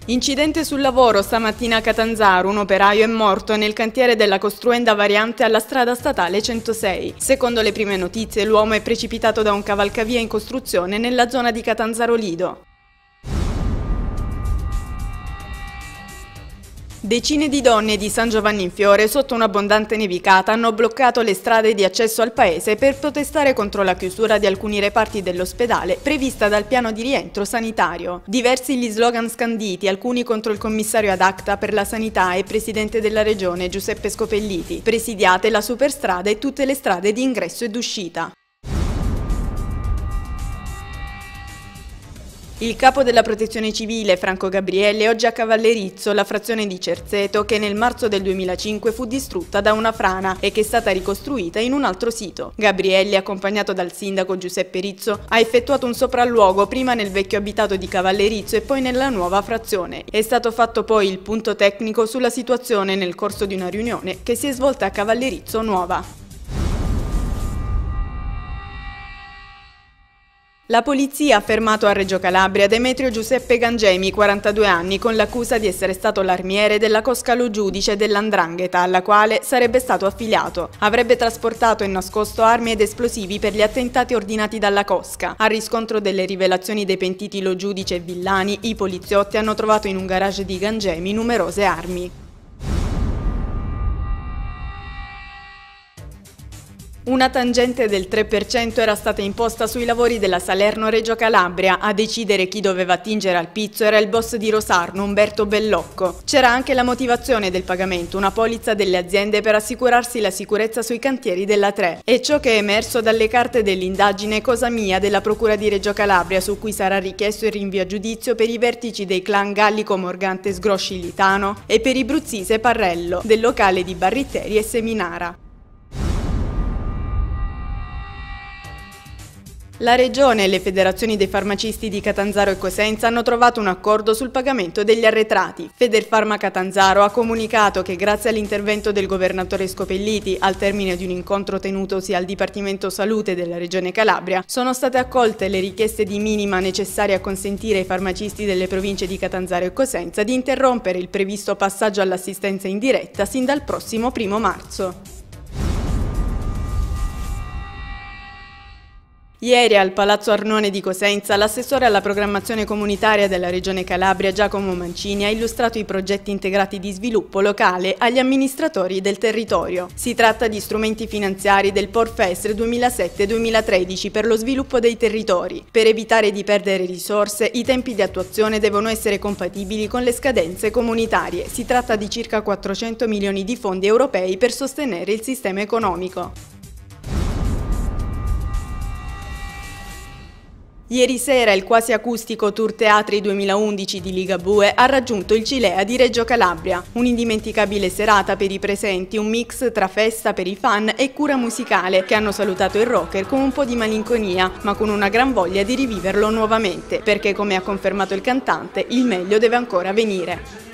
Incidente sul lavoro stamattina a Catanzaro, un operaio è morto nel cantiere della costruenda variante alla strada statale 106. Secondo le prime notizie, l'uomo è precipitato da un cavalcavia in costruzione nella zona di Catanzaro Lido. Decine di donne di San Giovanni in Fiore, sotto un'abbondante nevicata, hanno bloccato le strade di accesso al paese per protestare contro la chiusura di alcuni reparti dell'ospedale prevista dal piano di rientro sanitario. Diversi gli slogan scanditi, alcuni contro il commissario ad acta per la sanità e presidente della regione Giuseppe Scopelliti. Presidiate la superstrada e tutte le strade di ingresso e d'uscita. Il capo della Protezione Civile, Franco Gabrielli, è oggi a Cavallerizzo, la frazione di Cerzeto, che nel marzo del 2005 fu distrutta da una frana e che è stata ricostruita in un altro sito. Gabrielli, accompagnato dal sindaco Giuseppe Rizzo, ha effettuato un sopralluogo prima nel vecchio abitato di Cavallerizzo e poi nella nuova frazione. È stato fatto poi il punto tecnico sulla situazione nel corso di una riunione che si è svolta a Cavallerizzo Nuova. La polizia ha fermato a Reggio Calabria Demetrio Giuseppe Gangemi, 42 anni, con l'accusa di essere stato l'armiere della cosca Lo Giudice dell''Ndrangheta, alla quale sarebbe stato affiliato. Avrebbe trasportato e nascosto armi ed esplosivi per gli attentati ordinati dalla cosca. A riscontro delle rivelazioni dei pentiti Lo Giudice e Villani, i poliziotti hanno trovato in un garage di Gangemi numerose armi. Una tangente del 3% era stata imposta sui lavori della Salerno-Reggio Calabria. A decidere chi doveva attingere al pizzo era il boss di Rosarno, Umberto Bellocco. C'era anche la motivazione del pagamento, una polizza delle aziende per assicurarsi la sicurezza sui cantieri della 3. È ciò che è emerso dalle carte dell'indagine Cosa Mia della Procura di Reggio Calabria, su cui sarà richiesto il rinvio a giudizio per i vertici dei clan Gallico Morgante Sgrosci Litano e per i Bruzzise Parrello, del locale di Barritteri e Seminara. La Regione e le federazioni dei farmacisti di Catanzaro e Cosenza hanno trovato un accordo sul pagamento degli arretrati. Federfarma Catanzaro ha comunicato che grazie all'intervento del governatore Scopelliti, al termine di un incontro tenutosi al Dipartimento Salute della Regione Calabria, sono state accolte le richieste di minima necessarie a consentire ai farmacisti delle province di Catanzaro e Cosenza di interrompere il previsto passaggio all'assistenza in diretta sin dal prossimo 1° marzo. Ieri al Palazzo Arnone di Cosenza l'assessore alla programmazione comunitaria della Regione Calabria Giacomo Mancini ha illustrato i progetti integrati di sviluppo locale agli amministratori del territorio. Si tratta di strumenti finanziari del PORFESR 2007-2013 per lo sviluppo dei territori. Per evitare di perdere risorse, i tempi di attuazione devono essere compatibili con le scadenze comunitarie. Si tratta di circa 400 milioni di fondi europei per sostenere il sistema economico. Ieri sera il quasi acustico Tour Teatri 2011 di Ligabue ha raggiunto il Cilea di Reggio Calabria. Un'indimenticabile serata per i presenti, un mix tra festa per i fan e cura musicale che hanno salutato il rocker con un po' di malinconia, ma con una gran voglia di riviverlo nuovamente, perché come ha confermato il cantante, il meglio deve ancora venire.